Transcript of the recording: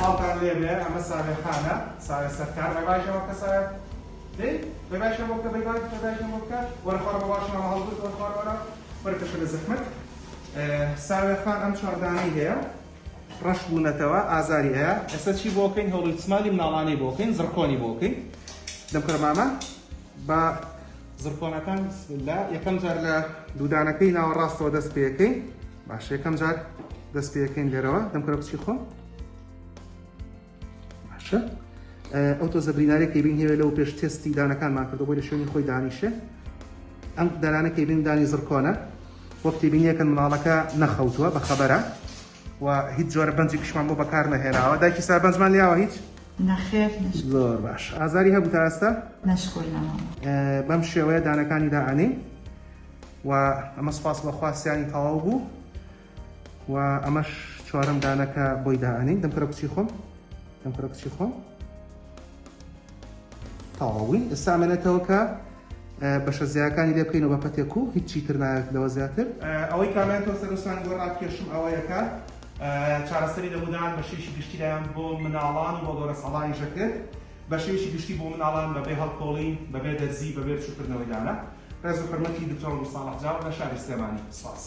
باڵکان لێ بێ ئەمە ساوێخانە ساوێ سەرکار بەباشەوە کە ساوێ دێ بەباشەوە بکە بەباشەوە بکە وەرخۆڕ بەباشەوە هەڵبوت وەرخۆڕەوە وەرکەشە لە زەحمەت ساوێخان ئەم چواردانەی هەیە ڕەش بوونەتەوە ئازاری هەیە ئێستا چی بۆکەین هەوڵی چمالی مناڵانەی بۆکەین زڕکۆنی بۆکەین دەمکڕ مامە بە زڕکۆنەکان بسملا یەکەم جار لە دوودانەکەی ناوەڕاستەوە دەست پێەکەین باش یەکەم جار دەست پێەکەین لێرەوە دەمکڕ بچی خۆم باشە ئەو تۆ زەبرینارێکی بین هێوێ لەو پێش تێستی دانەکانمان کردو بۆی لە شوێنی خۆی دانیشە ئەم دانانەکەی بین دانی زڕکۆنە وەختی بینیەکەن مناڵەکە نەخەوتووە بە خەبەرە و هیچ جۆرە بەنجی کشمان بۆ بەکار نەهێناوە دایکی سا بەنجمان لیاوە هیچ؟ نەخێر زۆر باش ئازاری هەبوو تا ئێستا؟ نەشکۆینەوە بەم شێوەیە دانەکانی دائەنێ و ئەمە سوپاس بەخوا سیانی تەواو بوو و ئەمەش چوارەم دانەکە بۆی دائەنین دەمکڕە کچی خۆم دەمکڕە کچی خۆم تەواوی ئێستا ئەمێنێتەوە کە بەشە زیاکانی لێ بکەینەوە بە پەتێک و هیچی تر نایەت لەوە زیاتر ئەوەی کامێنێتەوە سەرۆسان گۆڕاکێشم ئەوەیەکە چارەسەری دەبودان بە شێشی گشتیدایان بۆ مناڵان و بۆ گەورە ساڵانی ژەکرد بە شێشی گشتی بۆ مناڵان بەبێ هەڵکۆڵین بەبێ دەرزی بەبێ چووکردنەوەی دانە ڕێز و حرمەتی دکتۆر موساڵح جاو لە شاری سلێمانی سپاس